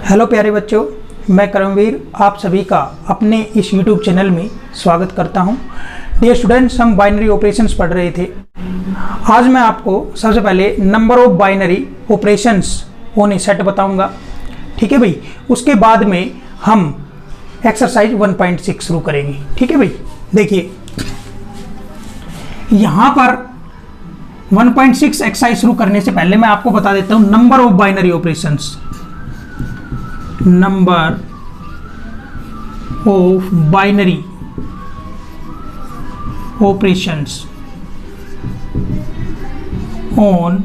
Hello प्यारे बच्चों, मैं करमवीर आप सभी का अपने इस YouTube चैनल में स्वागत करता हूं। डियर स्टूडेंट्स, हम बाइनरी ऑपरेशंस पढ़ रहे थे। आज मैं आपको सबसे पहले number of binary operations on a set बताऊंगा। ठीक है भाई। उसके बाद में हम एक्सरसाइज 1.6 शुरू करेंगे। ठीक है भाई। देखिए यहां पर 1.6 एक्सरसाइज शुरू करने से पहले मैं आपको बता देता हूं number of binary operations. Number of binary operations on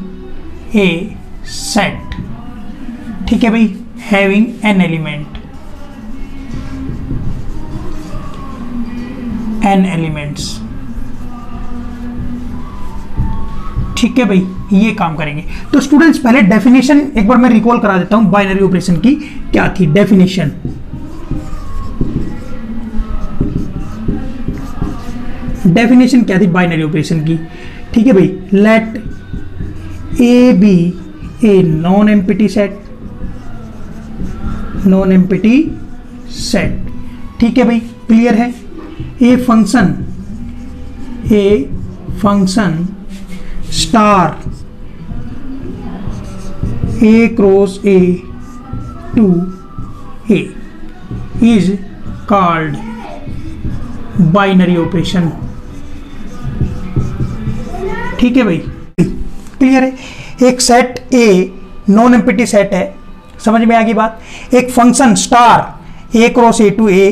a set. ठीक है भाई। Having n element, n elements. ठीक है भाई, ये काम करेंगे। तो स्टूडेंट्स पहले डेफिनेशन एक बार मैं रिकॉल करा देता हूं बाइनरी ऑपरेशन की। क्या थी डेफिनेशन? डेफिनेशन क्या थी बाइनरी ऑपरेशन की? ठीक है भाई। Let A be a non empty set, non empty set. ठीक है भाई, क्लियर है। A function star A cross A to A is called binary operation. ठीक है भाई, क्लियर है। एक set A non empty set है, समझ में आ गई बात। एक function star A cross A to A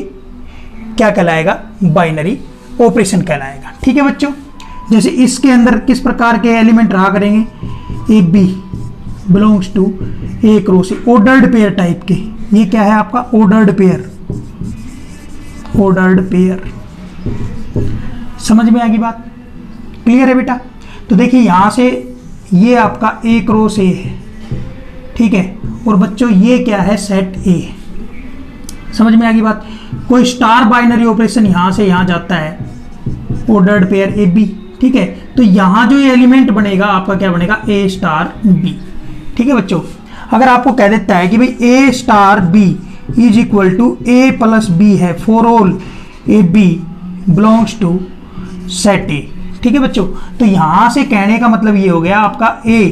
क्या कहलाएगा? बाइनरी ऑपरेशन कहलाएगा। ठीक है बच्चों। जैसे इसके अंदर किस प्रकार के एलिमेंट रहा करेंगे? A B belongs to a cross a, ordered pair type के। ये क्या है आपका? Ordered pair, ordered pair. समझ में आ गई बात? क्लियर है बेटा। तो देखिए यहां से ये आपका ए क्रॉस ए है, ठीक है। और बच्चों ये क्या है? सेट ए। समझ में आ गई बात। कोई स्टार बाइनरी ऑपरेशन यहां से यहां जाता है, ऑर्डर्ड पेयर ए बी। ठीक है। तो यहां जो ये एलिमेंट बनेगा आपका क्या बनेगा? ए स्टार बी। ठीक है बच्चों। अगर आपको कह देता है कि भाई ए star B is equal to A plus B है for all A B belongs to set A. ठीक है बच्चों। तो यहां से कहने का मतलब ये हो गया आपका ए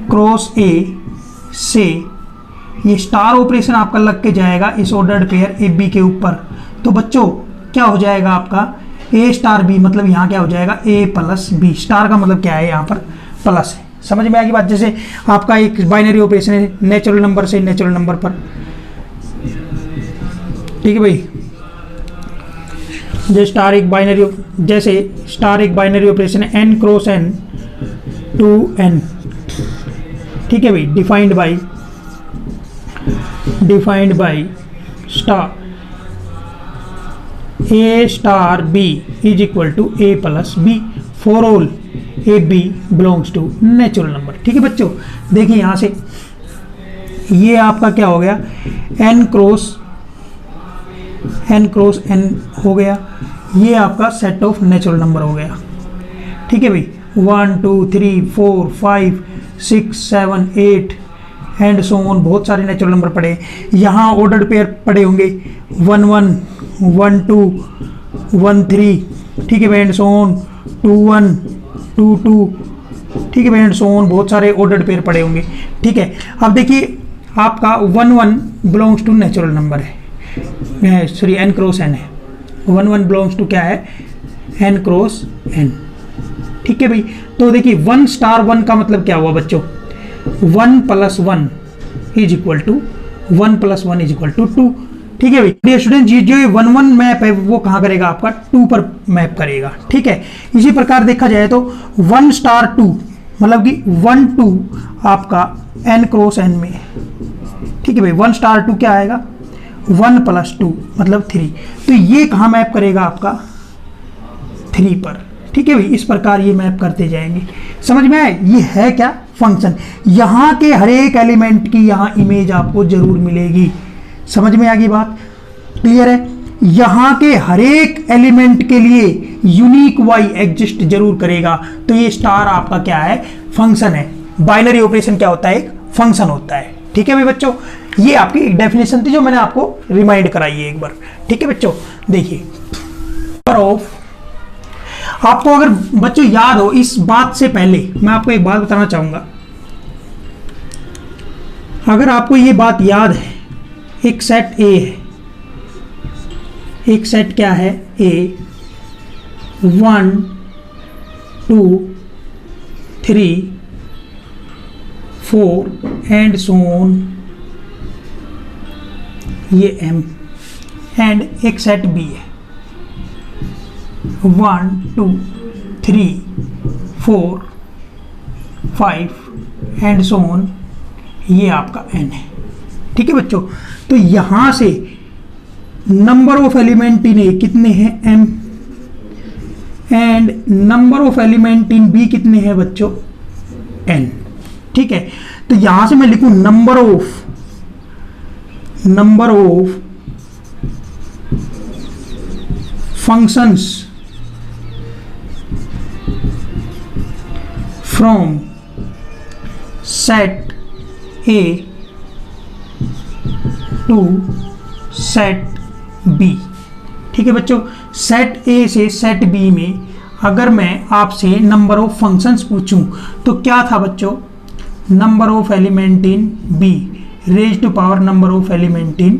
क्रॉस ए से ये स्टार ऑपरेशन आपका लग के जाएगा इस ऑर्डर्ड पेयर ए बी के ऊपर। तो बच्चों क्या हो जाएगा आपका? ए स्टार बी मतलब यहाँ क्या हो जाएगा? ए प्लस बी। स्टार का मतलब क्या है? यहाँ पर प्लस है। समझ में आ गई बात। जैसे आपका एक बाइनरी ऑपरेशन है नेचुरल नंबर से नेचुरल नंबर पर। ठीक है भाई। जैसे स्टार एक बाइनरी ऑपरेशन है N cross N to N. ठीक है भाई। Defined by star a star B is equal to A plus b for all A B belongs to natural number. ठीक है बच्चों। देखिए यहां से ये आपका क्या हो गया? एन क्रॉस एन हो गया। ये आपका सेट ऑफ नेचुरल नंबर हो गया। ठीक है भाई। 1 2 3 4 5 6 7 8 एंड सो ऑन, बहुत सारे नेचुरल नंबर पड़े। यहाँ ऑर्डर्ड पेयर पड़े होंगे 1 1 1 2 1 3। ठीक है भाई। And so on 2 1 2 2। ठीक है भाई। एंड सो ऑन, बहुत सारे ऑर्डर्ड पेयर पड़े होंगे। ठीक है। अब देखिए आपका 1 1 बिलोंग्स टू नेचुरल नंबर है, सॉरी एन क्रॉस एन है। 1 1 बिलोंग्स टू क्या है? N cross n. ठीक है भाई। तो देखिए 1 स्टार 1 का मतलब क्या हुआ बच्चों? 1 plus 1 is equal to 1 plus 1 is equal to 2। ठीक है भाई। डियर स्टूडेंट, जो 1 1 मैप है वो कहां करेगा? आपका 2 पर मैप करेगा। ठीक है। इसी प्रकार देखा जाए तो 1 स्टार 2 मतलब कि 1 2 आपका n क्रॉस n में है। ठीक है भाई। 1 स्टार 2 क्या आएगा? 1 प्लस 2 मतलब 3। तो ये कहां मैप करेगा? आपका 3 पर। ठीक है भाई। इस प्रकार ये मैप करते जाएंगे। समझ में आए? ये है क्या? फंक्शन। यहां के हर एक एलिमेंट की यहां इमेज आपको जरूर मिलेगी। समझ में आ गई बात? क्लियर है। यहां के हर एक एलिमेंट के लिए यूनिक वाई एग्जिस्ट जरूर करेगा। तो ये स्टार आपका क्या है? फंक्शन है। बाइनरी ऑपरेशन क्या होता है? एक फंक्शन होता है। ठीक है भाई बच्चों, ये आपकी एक डेफिनेशन थी जो मैंने आपको रिमाइंड कराई है एक बार। ठीक है बच्चों, देखिए नंबर ऑफ, आपको अगर बच्चों याद हो, इस बात से पहले मैं आपको एक बात बताना चाहूंगा। अगर आपको ये बात याद है, एक सेट ए है, एक सेट क्या है ए, 1 2 3 4 एंड सो ऑन, ये एम, एंड एक सेट बी है 1 2 3 4 5 एंड सो ऑन, ये आपका एन है। ठीक है बच्चों, तो यहां से नंबर ऑफ एलिमेंट इन ए कितने हैं m, and number of element in b कितने हैं बच्चों एन। ठीक है, तो यहां से मैं लिखूं number of functions from set A to set b. ठीक है बच्चों, सेट ए से सेट बी में अगर मैं आपसे नंबर ऑफ फंक्शंस पूछूं तो क्या था बच्चों, number of element in B raise to power number of element in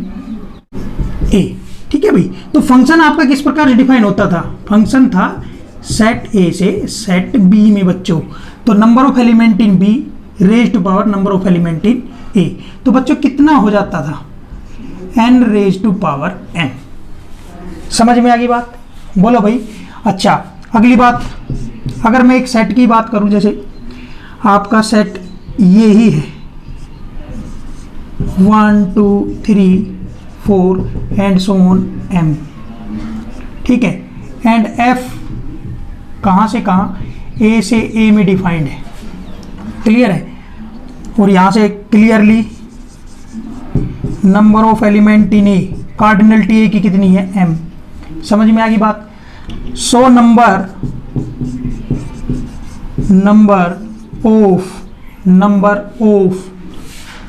A. ठीक है भाई, तो फंक्शन आपका किस प्रकार से डिफाइन होता था, फंक्शन था सेट ए से सेट बी में बच्चों, तो number of element in B raise to power number of element in A, तो बच्चों कितना हो जाता था n raise to power n। समझ में आ गई बात, बोलो भाई। अच्छा, अगली बात, अगर मैं एक सेट की बात करूं, जैसे आपका सेट ये ही है 1 2 3 4 एंड सो ऑन m। ठीक है, एंड f कहां से कहां, a से a में डिफाइंड है, क्लियर है, और यहां से clearly number of element in A, cardinality A की कितनी है m। समझ में आ गई बात। So number of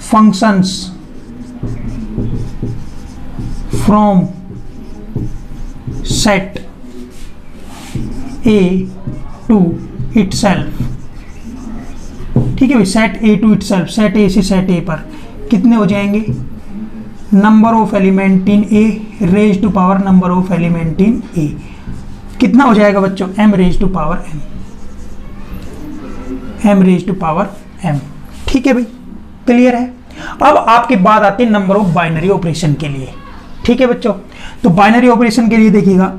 functions from set A to itself. ठीक है भाई, set A to itself, set A से सेट ए पर कितने हो जाएंगे, number of element in A raise to power number of element in A, कितना हो जाएगा बच्चों, m raise to power m raise to power m। ठीक है भाई, क्लियर है। अब आपकी बात आती है नंबर ऑफ बाइनरी ऑपरेशन के लिए। ठीक है बच्चों, तो बाइनरी ऑपरेशन के लिए देखिएगा,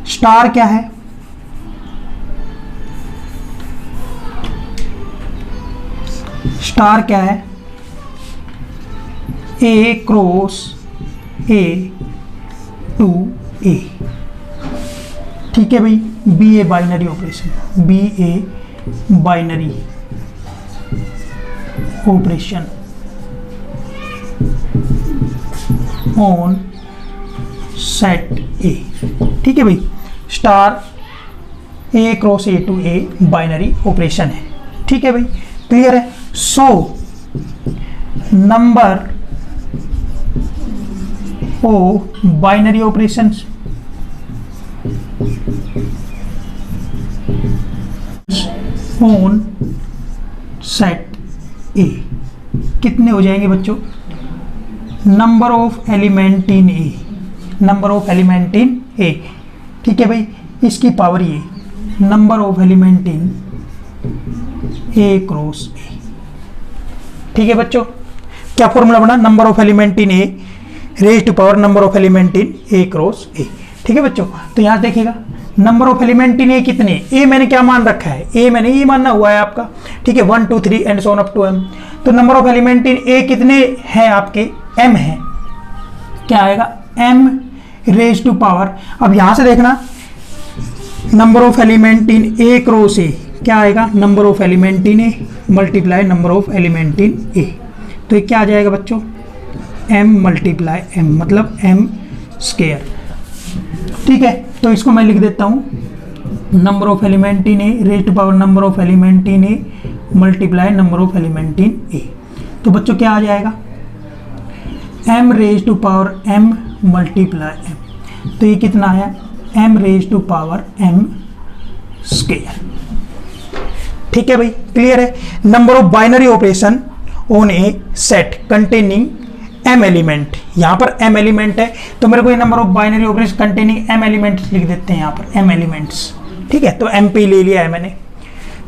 स्टार क्या है, स्टार क्या है, ए क्रॉस ए टू ए। ठीक है भाई, be a binary operation, be a binary operation on set A. ठीक है भाई, star A cross A to A binary operation है। ठीक है भाई, क्लियर है। So number of binary operations on set A कितने हो जाएंगे बच्चों, number of element in A, number of element in A. ठीक है भाई, इसकी पावर ये number of element in A cross ए। ठीक है बच्चों, क्या फॉर्मूला बना, number of element in A raise to power number of element in A cross ए। ठीक है बच्चों, तो यहां देखिएगा नंबर ऑफ एलिमेंट इन ए कितने, ए मैंने क्या मान रखा है, ए मैंने ये मानना हुआ है आपका। ठीक है, 1 2 3 and so on up to m। तो नंबर ऑफ एलिमेंट इन ए कितने हैं आपके, m है, क्या आएगा m रेज टू पावर। अब यहां से देखना number of element in A cross A क्या आएगा, number of element in A multiply number of element in A. तो ये क्या आ जाएगा बच्चों, m मल्टीप्लाई m, मतलब m स्क्वायर। ठीक है, तो इसको मैं लिख देता हूं number of element in A raise to power number of element in A multiply number of element in A. तो बच्चों क्या आ जाएगा, m raise to power m multiply m। तो ये कितना आया, m raise to power m square. ठीक है भाई, क्लियर है। Number of binary operation on a set containing m element, यहाँ पर m एलिमेंट है तो मेरे को ये number of binary operation containing m elements लिख देते हैं यहाँ पर, m एलिमेंट्स। ठीक है, तो m पे ले लिया है मैंने।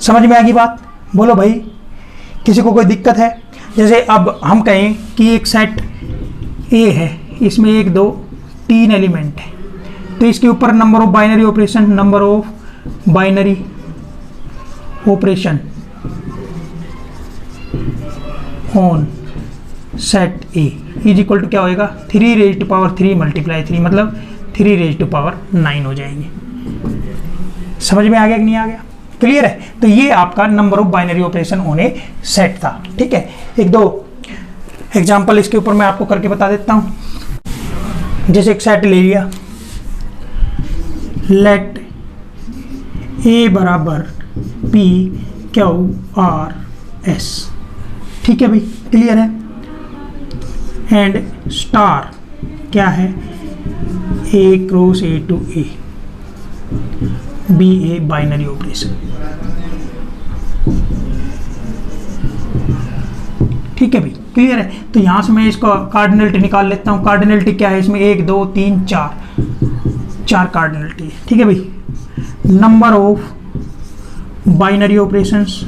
समझ में आ गई बात? बोलो भाई, किसी को कोई दिक्कत है? जैसे अब हम कहें कि एक सेट A है, इसमें 1 2 3 एलिमेंट है, तो इसके ऊपर number of binary operation, number of binary operation on set A is equal to क्या होएगा, 3 रेज टू पावर 3 मल्टीप्लाई 3, मतलब 3 रेज टू पावर 9 हो जाएंगे। समझ में आ गया कि नहीं आ गया? क्लियर है। तो ये आपका number of binary operation on a set था। ठीक है, 1 2 एग्जाम्पल इसके ऊपर मैं आपको करके बता देता हूं। जैसे एक सेट ले लिया, लेट ए बराबर P Q R S। ठीक है भाई, क्लियर है। एंड स्टार क्या है, A cross A to A, be a binary operation. ठीक है भाई, क्लियर है। तो यहां से मैं इसका कार्डिनलिटी निकाल लेता हूं। कार्डिनलिटी क्या है इसमें, 1 2 3 4 कार्डिनलिटी है। ठीक है भाई, नंबर ऑफ बाइनरी ऑपरेशंस,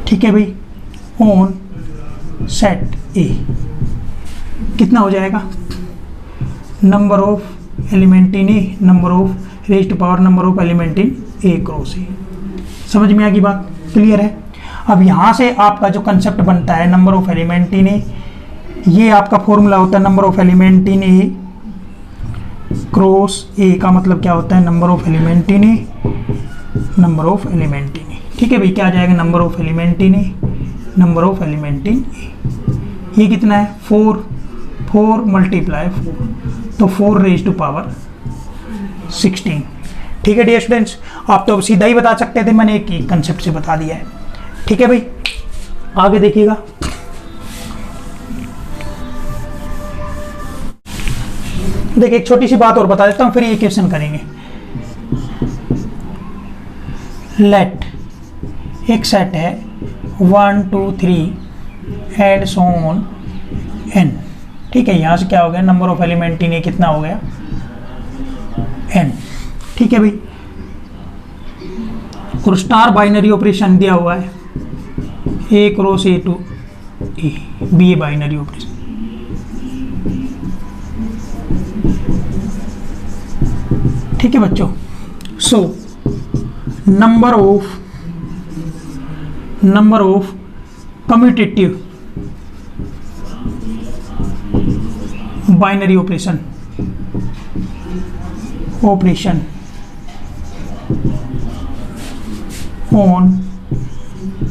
ठीक है भाई, ऑन सेट ए कितना हो जाएगा, number of element in A, number of raise to power number of element in A cross a. समझ में आ गई बात? क्लियर है। अब यहां से आपका जो कंसेप्ट बनता है number of element in A, ये आपका फॉर्मूला होता है number of element in A cross A का मतलब क्या होता है, number of element in A, number of element in A. ठीक है भाई, क्या आ जाएगा, number of element in A, number of element in A. ये कितना है, 4 मल्टीप्लाई 4, तो 4 रेज टू पावर 16। ठीक है डियर स्टूडेंट्स, आप तो सीधा ही बता सकते थे, मैंने एक ही कंसेप्ट से बता दिया है। ठीक है भाई, आगे देखिएगा। देखिए एक छोटी सी बात और बता देता हूं, फिर ये क्वेश्चन करेंगे। लेट एक सेट है 1 2 3 एंड सो ऑन n। ठीक है, यहां से क्या हो गया, number of element in A कितना हो गया, n। ठीक है भाई, और स्टार बाइनरी ऑपरेशन दिया हुआ है, A cross A to A, be a binary operation. ठीक है बच्चों, so number of commutative binary operation on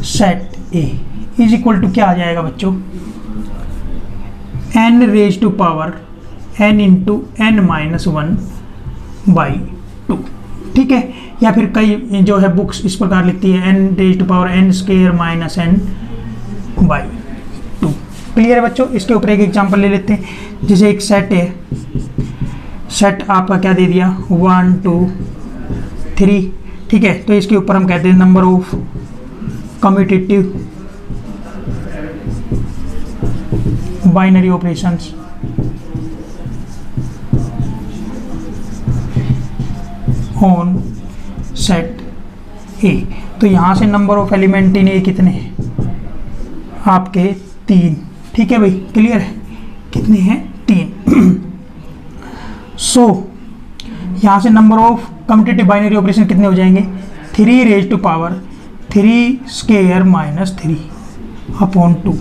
set A is equal to क्या आ जाएगा बच्चों, n raise to power n into n minus 1 by 2। ठीक है, या फिर कई जो है बुक्स इस प्रकार लिखती है n raise to power n square minus n by 2। Clear है बच्चों। इसके ऊपर एक एग्जांपल ले लेते हैं। जैसे एक सेट है, सेट आपका क्या दे दिया, 1 2 3। ठीक है, तो इसके ऊपर हम कहते हैं number of commutative binary operations on set ए। तो यहां से नंबर ऑफ एलिमेंट इन ए कितने हैं आपके, 3। ठीक है भाई, क्लियर है, कितने हैं, 3। सो यहां से number of commutative binary operation कितने हो जाएंगे, 3 raise to power 3 square minus 3 upon 2।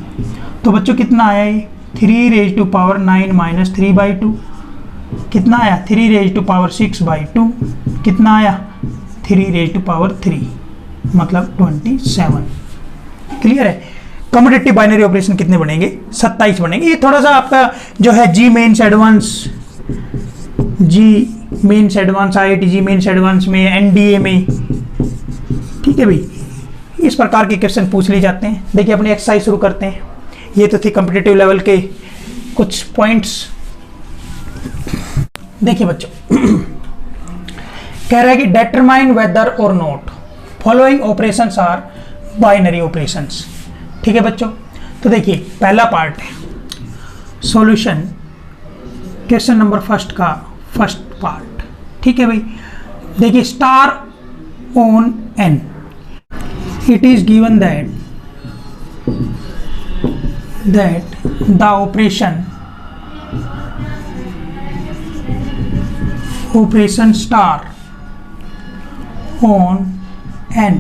तो बच्चों कितना आया ये, 3 raise to power 9 minus 3 by 2। कितना आया, 3 रेज टू पावर 6 बाई 2। कितना आया, 3 रेज टू पावर 3, मतलब 27। क्लियर है। कम्यूटेटिव बाइनरी ऑपरेशन कितने बनेंगे, 27 बनेंगे। ये थोड़ा सा आपका जो है जी मेंस एडवांस IIT जी मेंस एडवांस में, NDA में, ठीक है भाई, इस प्रकार के क्वेश्चन पूछ लिए जाते हैं। देखिए अपनी एक्सरसाइज शुरू करते हैं। ये तो थी कॉम्पिटिटिव लेवल के कुछ पॉइंट्स। देखिए बच्चों कह रहा है कि डिटरमाइन वेदर और not following operations are binary operations. ठीक है बच्चों, तो देखिए पहला पार्ट है सॉल्यूशन, क्वेश्चन नंबर फर्स्ट का फर्स्ट पार्ट। ठीक है भाई, देखिए star on N, it is given that the operation star on n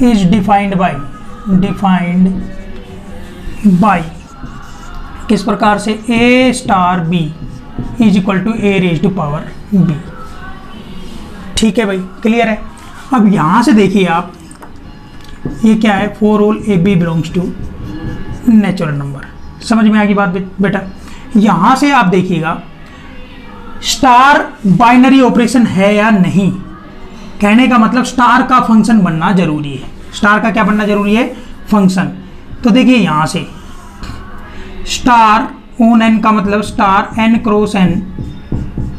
is defined by किस प्रकार से a star b is equal to a raise to power b। ठीक है भाई, क्लियर है। अब यहां से देखिए आप, ये क्या है, for all A B belongs to natural number. समझ में आ गई बात बेटा। यहां से आप देखिएगा स्टार बाइनरी ऑपरेशन है या नहीं। कहने का मतलब स्टार का फंक्शन बनना जरूरी है। स्टार का क्या बनना जरूरी है, फंक्शन। तो देखिए यहां से स्टार ऑन एन का मतलब star N cross N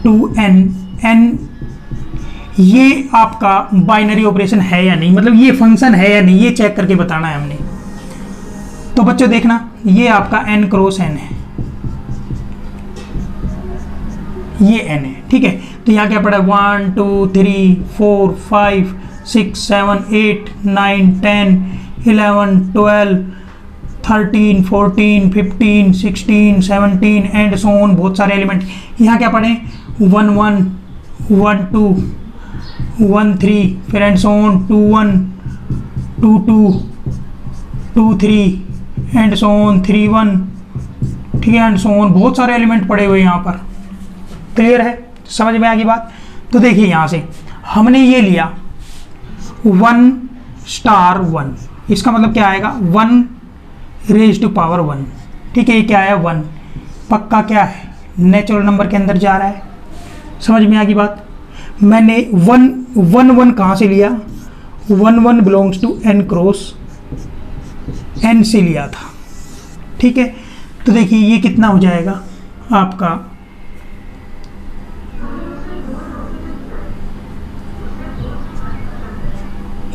to N, N ये आपका बाइनरी ऑपरेशन है या नहीं, मतलब ये फंक्शन है या नहीं, ये चेक करके बताना है हमने। तो बच्चों देखना, ये आपका एन क्रॉस एन है, ये एन है। ठीक है, तो यहाँ क्या पड़ा, 1 2 3 4 5 6 7 8 9 10 11 12 13 14 15 16 17 एंड सो ऑन, बहुत सारे एलिमेंट। यहाँ क्या पढ़े, 1 1 1 2 1 3, फिर and so on 2 1 2 2 2 3 and so on 3 1। ठीक है, एंड सो ऑन, बहुत सारे एलिमेंट पड़े हुए यहाँ पर। क्लियर है, समझ में आ गई बात। तो देखिए यहां से हमने ये लिया 1 स्टार 1, इसका मतलब क्या आएगा, 1 रेज टू पावर 1। ठीक है, ये क्या है, 1 पक्का क्या है, नेचुरल नंबर के अंदर जा रहा है। समझ में आ गई बात। मैंने 1 1 1 कहां से लिया, 1 1 belongs to N cross N से लिया था। ठीक है, तो देखिए ये कितना हो जाएगा आपका,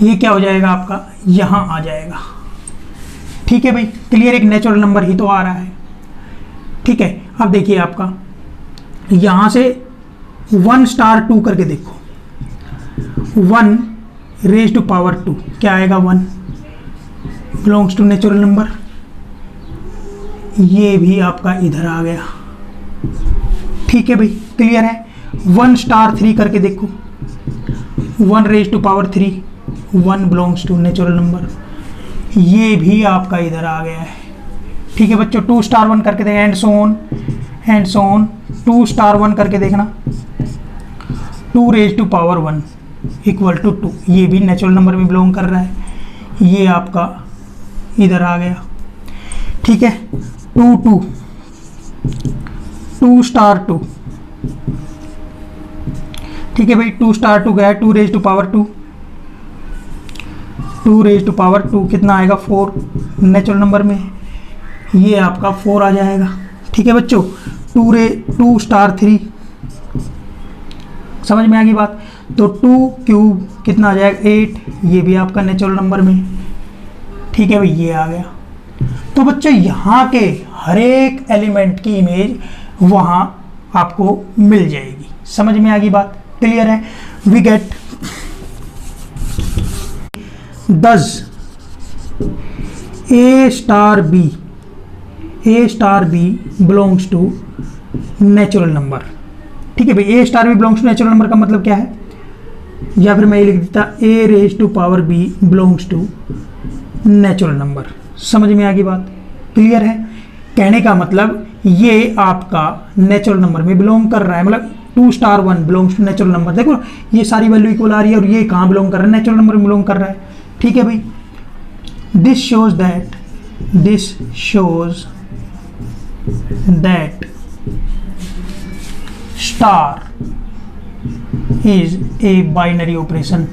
ये क्या हो जाएगा आपका, यहां आ जाएगा। ठीक है भाई, क्लियर, एक नेचुरल नंबर ही तो आ रहा है। ठीक है, अब देखिए आपका यहां से 1 स्टार 2 करके देखो, 1 रेज टू पावर 2 क्या आएगा, 1 बिलोंग्स टू नेचुरल नंबर। ये भी आपका इधर आ गया। ठीक है भाई, क्लियर है। 1 स्टार 3 करके देखो, 1 raise to power 3, 1 belongs to natural number. ये भी आपका इधर आ गया है। ठीक है बच्चों, 2 स्टार 1 करके देखना, एंड सो ऑन 2 स्टार 1 करके देखना, 2 raise to power 1 equal to 2, ये भी नेचुरल नंबर में बिलोंग कर रहा है। ये आपका इधर आ गया। ठीक है, 2 स्टार 2। ठीक है भाई, 2 स्टार 2 गया, 2 raise to power 2, 2 raise to power 2 कितना आएगा, 4 नेचुरल नंबर में, ये आपका 4 आ जाएगा। ठीक है बच्चों, 2 स्टार 3, समझ में आ गई बात। तो 2 क्यूब कितना आ जाएगा, 8, ये भी आपका नेचुरल नंबर में। ठीक है भाई, ये आ गया। तो बच्चों यहाँ के हर एक एलिमेंट की इमेज वहाँ आपको मिल जाएगी। समझ में आ गई बात, क्लियर है। We get 10 A star B belongs to natural number. ठीक है भाई, A star B belongs to natural number का मतलब क्या है, या फिर मैं ये लिख देता A raise to power B belongs to natural number. समझ में आ गई बात, क्लियर है। कहने का मतलब ये आपका नेचुरल नंबर में बिलोंग कर रहा है, मतलब 2 star 1 belongs to natural number. देखो ये सारी वैल्यू इक्वल आ रही है, और ये कहाँ बिलोंग कर रहा है, नेचुरल नंबर में बिलोंग कर रहा है। ठीक है भाई, this shows that star is a binary operation.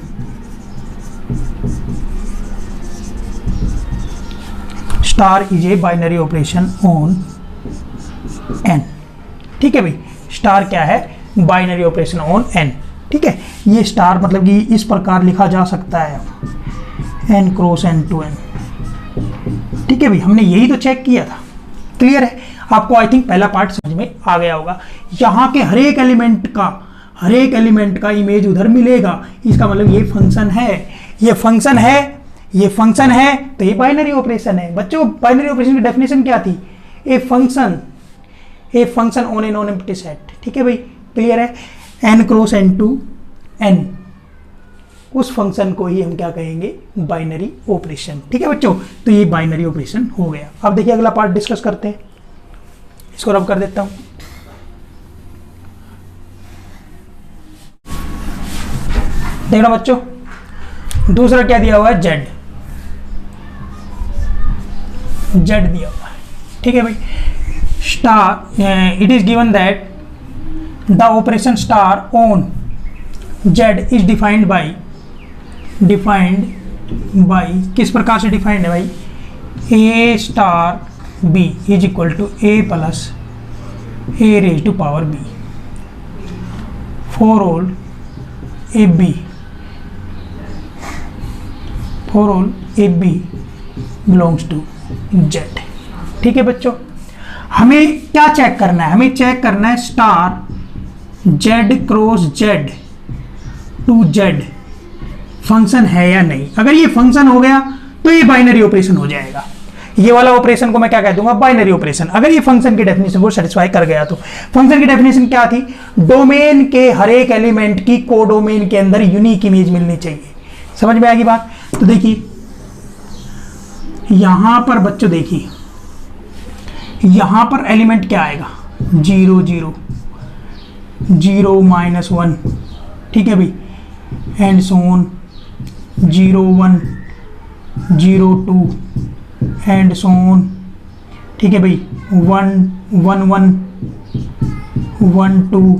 Star is a binary operation on an. ठीक है भाई, स्टार क्या है, बाइनरी ऑपरेशन ऑन एन। ठीक है, ये स्टार मतलब कि इस प्रकार लिखा जा सकता है N cross N to N. ठीक है भाई, हमने यही तो चेक किया था। क्लियर है आपको? आई थिंक पहला पार्ट समझ में आ गया होगा। यहाँ के हर एक एलिमेंट का इमेज उधर मिलेगा, इसका मतलब ये फंक्शन है, ये फंक्शन है, ये फंक्शन है, तो ये बाइनरी ऑपरेशन है। बच्चों बाइनरी ऑपरेशन की डेफिनेशन क्या थी? A function on a non empty set. ठीक है भाई, क्लियर है? N cross N to N, उस फंक्शन को ही हम क्या कहेंगे? Binary operation. ठीक है बच्चों, तो ये बाइनरी ऑपरेशन हो गया। अब देखिए अगला पार्ट डिस्कस करते हैं, इसको रब कर देता हूं। देखना बच्चों, दूसरा क्या दिया हुआ है? जेड दिया हुआ है। ठीक है भाई, star it is given that the operation star on Z is defined by किस प्रकार से डिफाइंड है भाई? ए star B is equal to A plus a raise to power b for all A B belongs to Z. ठीक है बच्चों, हमें क्या चेक करना है? हमें चेक करना है star Z cross Z to Z function है या नहीं। अगर ये फंक्शन हो गया तो ये बाइनरी ऑपरेशन हो जाएगा। ये वाला ऑपरेशन को मैं क्या कह दूंगा? Binary operation. अगर ये फंक्शन की डेफिनेशन को सेटिस्फाई कर गया तो फंक्शन की डेफिनेशन क्या थी? डोमेन के हर एक एलिमेंट की कोडोमेन के अंदर यूनिक इमेज मिलनी चाहिए। समझ में आएगी बात? तो देखिए यहां पर बच्चों, देखिए यहां पर एलिमेंट क्या आएगा? 0 0 0 -1। ठीक है भाई, and so on 0 1 0 2 and so on. ठीक है भाई, 1 1 1 1 2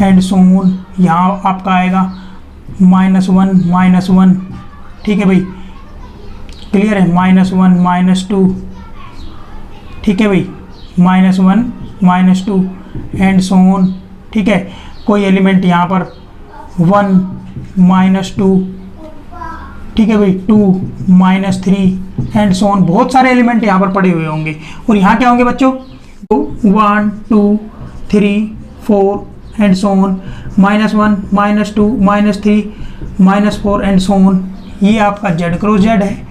एंड सो ऑन। यहाँ आपका आएगा -1 -1। ठीक है भाई, क्लियर है? -1 -2। ठीक है भाई, -1 -2 एंड सो ऑन। ठीक है, कोई एलिमेंट यहाँ पर 1 -2। ठीक है भाई, 2 -3 एंड सो ऑन। बहुत सारे एलिमेंट यहाँ पर पड़े हुए होंगे और यहाँ क्या होंगे बच्चों? 1 2 3 4 and so on, -1 -2 -3 -4 and so on. ये आपका जेड क्रॉस जेड है,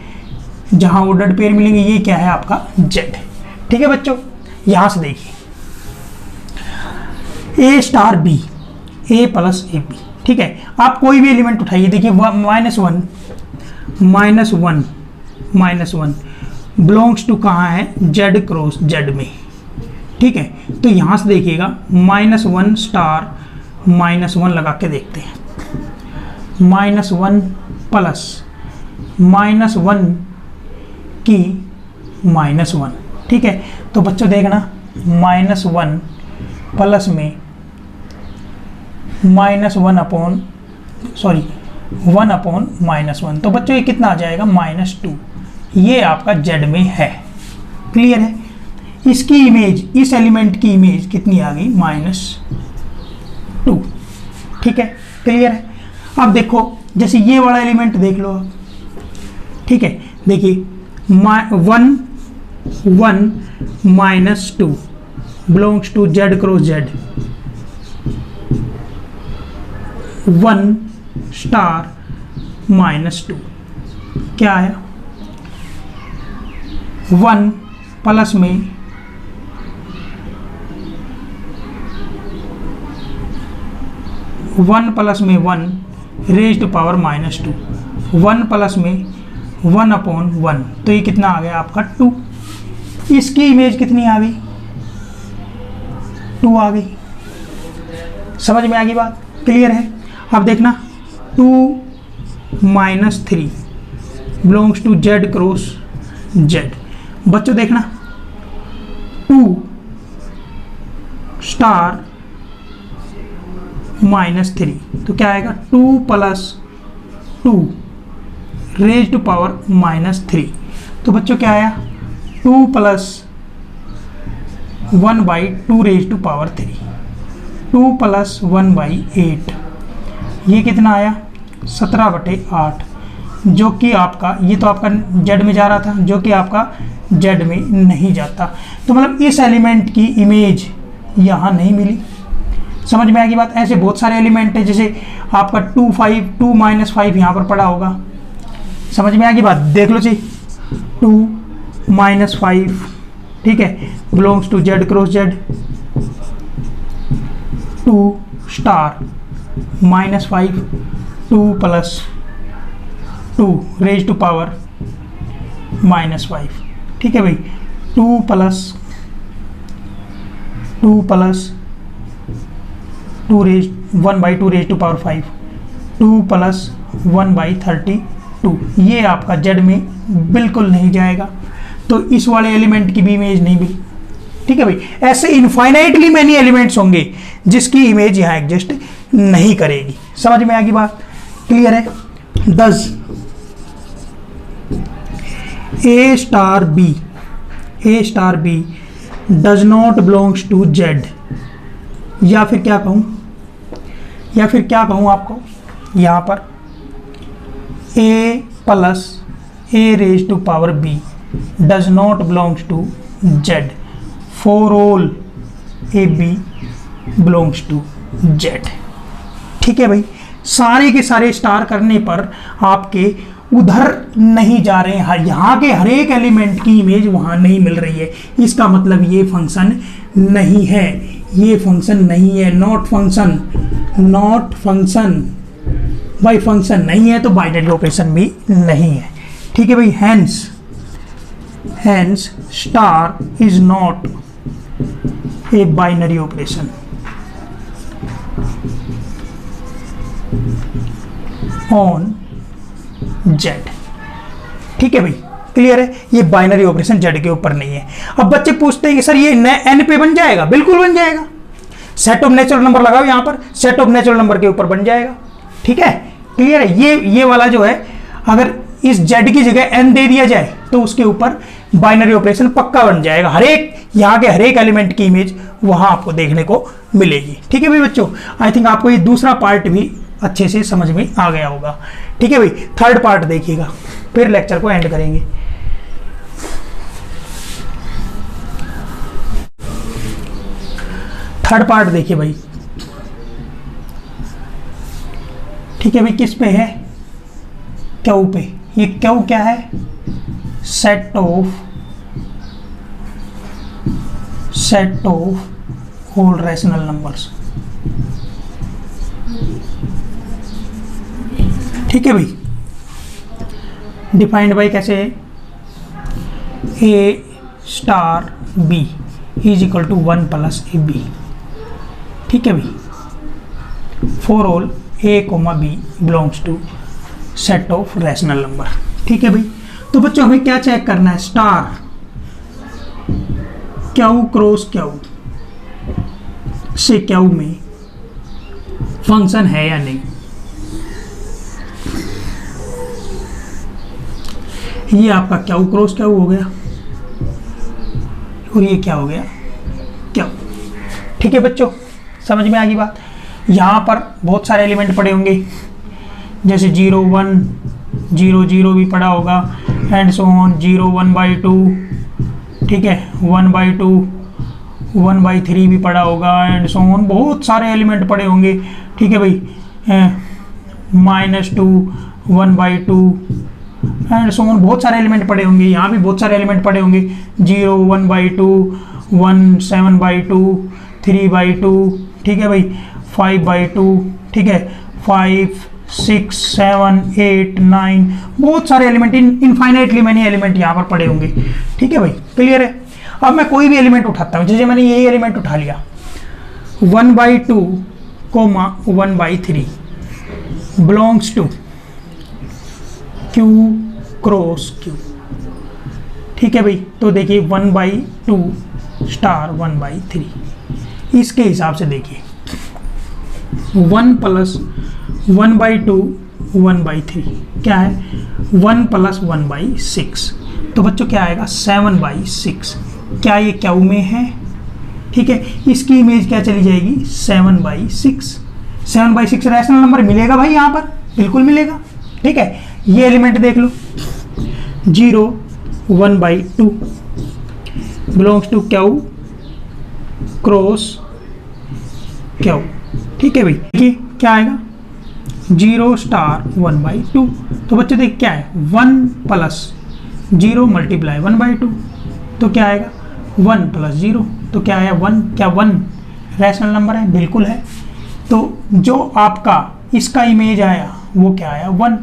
जहां ऑर्डर्ड पेयर मिलेंगे। ये क्या है? आपका जेड। ठीक है बच्चों, यहां से देखिए a star b, a plus a b. ठीक है, आप कोई भी एलिमेंट उठाइए। देखिए -1 बिलोंग्स टू कहाँ है? जेड क्रॉस जेड में। ठीक है, तो यहां से देखिएगा -1 स्टार -1 लगा के देखते हैं। -1 प्लस -1 की -1। ठीक है, तो बच्चों देखना -1 प्लस में -1 अपॉन 1/-1, तो बच्चों ये कितना आ जाएगा? -2। ये आपका जेड में है। क्लियर है? इसकी इमेज, इस एलिमेंट की इमेज कितनी आ गई? -2। ठीक है, क्लियर है? अब देखो जैसे ये वाला एलिमेंट देख लो आप। ठीक है, देखिए 1 1 -2 belongs to Z cross Z. 1 star -2 क्या आया? 1 प्लस में 1 रेज टू पावर -2, 1 प्लस में 1/1, तो ये कितना आ गया आपका? 2। इसकी इमेज कितनी आ गई? 2 आ गई। समझ में आ गई बात? क्लियर है? अब देखना 2 -3 belongs to Z cross Z. बच्चों देखना 2 स्टार -3, तो क्या आएगा? 2 + 2 रेज टू पावर -3। तो बच्चों क्या आया 2 प्लस 1/2⁻3, 2 प्लस 1/8, ये कितना आया 17/8, जो कि आपका ये तो आपका जेड में जा रहा था, जो कि आपका जेड में नहीं जाता। तो मतलब इस एलिमेंट की इमेज यहाँ नहीं मिली। समझ में आएगी बात। ऐसे बहुत सारे एलिमेंट है, जैसे आपका 2 - 5 यहाँ पर पड़ा होगा। समझ में आएगी बात। देख लो जी 2 - 5, ठीक है, belongs to Z cross Z. 2 star -5, 2 plus 2⁻⁻, -5, ठीक है भाई। 2 प्लस 1/2⁵5, 2 प्लस 1/32, ये आपका जेड में बिल्कुल नहीं जाएगा, तो इस वाले एलिमेंट की भी इमेज नहीं मिली। ठीक है भाई। ऐसे इनफाइनाइटली मैनी एलिमेंट्स होंगे जिसकी इमेज यहाँ एग्जिस्ट नहीं करेगी। समझ में आएगी बात, क्लियर है। 10 A star B does not belongs to Z, या फिर क्या कहूँ आपको यहाँ पर A plus A⁻B does not belongs to Z for all AB belongs to Z. ठीक है भाई। सारे के सारे स्टार करने पर आपके उधर नहीं जा रहे हैं, यहाँ के हर एक एलिमेंट की इमेज वहाँ नहीं मिल रही है। इसका मतलब ये फंक्शन नहीं है, ये फंक्शन नहीं है, नॉट फंक्शन भाई। फंक्शन नहीं है तो बाइनरी ऑपरेशन भी नहीं है। ठीक है भाई। Hence star is not a binary operation on Z. ठीक है भाई, क्लियर है। ये बाइनरी ऑपरेशन जेड के ऊपर नहीं है। अब बच्चे पूछते हैं कि सर ये एन पे बन जाएगा? बिल्कुल बन जाएगा। सेट ऑफ नेचुरल नंबर लगाओ यहाँ पर, सेट ऑफ नेचुरल नंबर के ऊपर बन जाएगा। ठीक है, क्लियर है। ये वाला जो है, अगर इस जेड की जगह एन दे दिया जाए तो उसके ऊपर बाइनरी ऑपरेशन पक्का बन जाएगा। हर एक यहाँ के हर एक एलिमेंट की इमेज वहां आपको देखने को मिलेगी। ठीक है भाई बच्चों, आई थिंक आपको ये दूसरा पार्ट भी अच्छे से समझ में आ गया होगा। ठीक है भाई। थर्ड पार्ट देखिएगा, फिर लेक्चर को एंड करेंगे। थर्ड पार्ट देखिए भाई। ठीक है भाई, किस पे है? क्यू पे। ये क्यू क्या है? Set of whole rational numbers. ठीक है भाई। डिफाइंड बाय कैसे है? A star B is equal to 1 plus a b. ठीक है भाई। For all a comma b belongs to set of rational number. ठीक है भाई। तो बच्चों हमें क्या चेक करना है? स्टार क्यू क्रॉस क्यू से क्यू में फंक्शन है या नहीं। ये आपका क्यू क्रॉस क्यू हो गया और ये क्या हो गया? क्यू। ठीक है बच्चों, समझ में आ गई बात। यहाँ पर बहुत सारे एलिमेंट पड़े होंगे, जैसे 0 1 0 0 भी पड़ा होगा, एंड सो ऑन 0 1/2। ठीक है, 1/2 1/3 भी पड़ा होगा, एंड सो ऑन। बहुत सारे एलिमेंट पड़े होंगे। ठीक है भाई। -2 1/2 एंड सो ऑन। बहुत सारे एलिमेंट पड़े होंगे। यहाँ भी बहुत सारे एलिमेंट पड़े होंगे, 0 1/2 1 7/2 3/2। ठीक है भाई, 5/2। ठीक है, 5 6 7 8 9। बहुत सारे एलिमेंट, इनफाइनाइटली मैनी एलिमेंट यहाँ पर पड़े होंगे। ठीक है भाई, क्लियर है। अब मैं कोई भी एलिमेंट उठाता हूँ, जैसे मैंने यही एलिमेंट उठा लिया 1/2 1/3 belongs to Q cross Q. ठीक है भाई। तो देखिए 1/2 स्टार 1/3, इसके हिसाब से देखिए 1 प्लस 1/2 1/3 क्या है? 1 प्लस 1/6 तो बच्चों क्या आएगा 7/6। क्या ये क्यू में है? ठीक है, इसकी इमेज क्या चली जाएगी 7/6। 7/6 रैशनल नंबर मिलेगा भाई यहाँ पर, बिल्कुल मिलेगा। ठीक है, ये एलिमेंट देख लो 0 1/2 belongs to Q cross Q. ठीक है भाई, देखिए क्या आएगा 0 स्टार 1/2। तो बच्चे देख क्या है 1 + 0 × 1/2, तो क्या आएगा 1 + 0, तो क्या आया 1। क्या 1 रैशनल नंबर है? बिल्कुल है। तो जो आपका इसका इमेज आया वो क्या आया 1।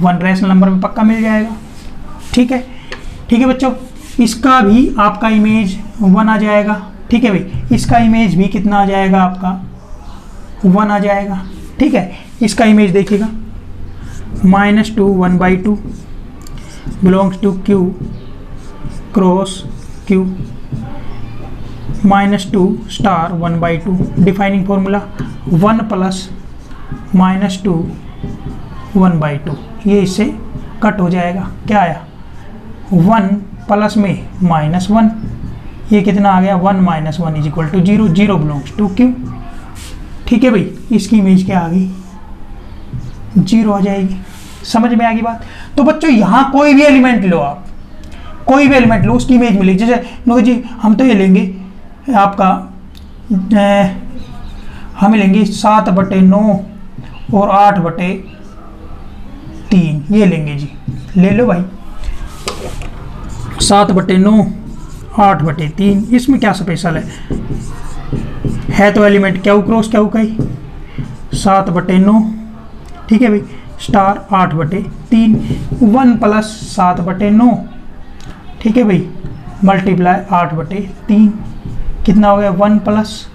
1 रैशनल नंबर में पक्का मिल जाएगा। ठीक है, ठीक है बच्चों, इसका भी आपका इमेज 1 आ जाएगा। ठीक है भाई, इसका इमेज भी कितना आ जाएगा आपका 1 आ जाएगा। ठीक है, इसका इमेज देखिएगा -2 1/2 belongs to Q cross Q, -2 star 1/2 defining formula 1 + -2 1/2, ये इससे कट हो जाएगा। क्या आया 1 प्लस में -1, ये कितना आ गया 1 - 1 = 0। 0 बिलोंग्स टू क्यू। ठीक है भाई, इसकी इमेज क्या आ गई 0 आ जाएगी। समझ में आ गई बात? तो बच्चों यहाँ कोई भी एलिमेंट लो, आप कोई भी एलिमेंट लो, उसकी इमेज मिलेगी। जैसे नो जी हम तो ये लेंगे आपका हम लेंगे 7/9 और 8/3, ये लेंगे जी, ले लो भाई 7/9 8/3। इसमें क्या स्पेशल है तो एलिमेंट क्यू क्रॉस क्यू का ही 7/9। ठीक है भाई, स्टार 8/3 1 + 7/9। ठीक है भाई, मल्टीप्लाई 8/3 कितना हो गया 1 प्लस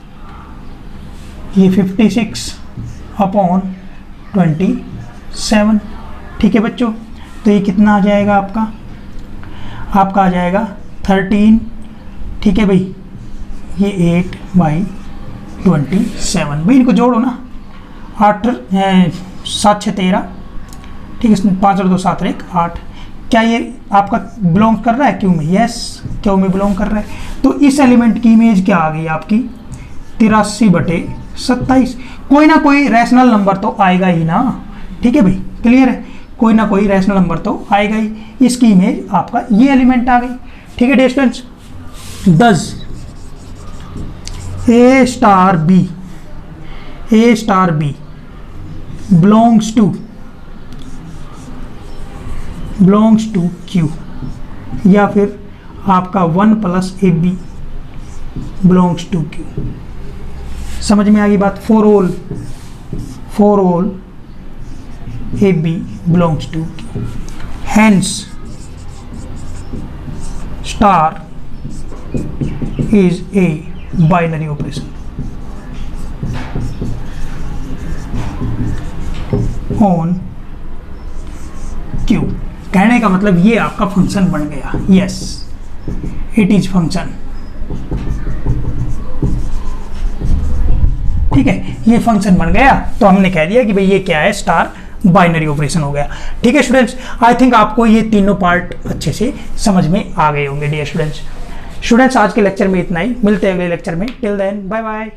ये 56/27। ठीक है बच्चों, तो ये कितना आ जाएगा आपका आ जाएगा 13। ठीक है भाई, ये 8/27 भाई, इनको जोड़ो ना 8 7 6 13। ठीक है, 5 और 2 7 और 1 8। क्या ये आपका बिलोंग कर रहा है क्यू में? यस, क्यू में बिलोंग कर रहा है। तो इस एलिमेंट की इमेज क्या आ गई आपकी 83/27। कोई ना कोई रैशनल नंबर तो आएगा ही ना। ठीक है भाई, क्लियर है, कोई ना कोई रैशनल नंबर तो आएगा ही। इसकी इमेज आपका ये एलिमेंट आ गई। ठीक है डियर स्टूडेंट्स, दस A star B belongs to Q, या फिर आपका 1 + AB बिलोंग्स टू Q। समझ में आ गई बात? For all AB belongs to Q, hence star is a binary operation on Q। कहने का मतलब ये आपका फंक्शन बन गया। Yes, it is function. ठीक है, ये फंक्शन बन गया, तो हमने कह दिया कि भाई ये क्या है स्टार बाइनरी ऑपरेशन हो गया। ठीक है स्टूडेंट्स, आई थिंक आपको ये तीनों पार्ट अच्छे से समझ में आ गए होंगे डियर स्टूडेंट्स। आज के लेक्चर में इतना ही, मिलते हैं अगले लेक्चर में। Till then bye bye.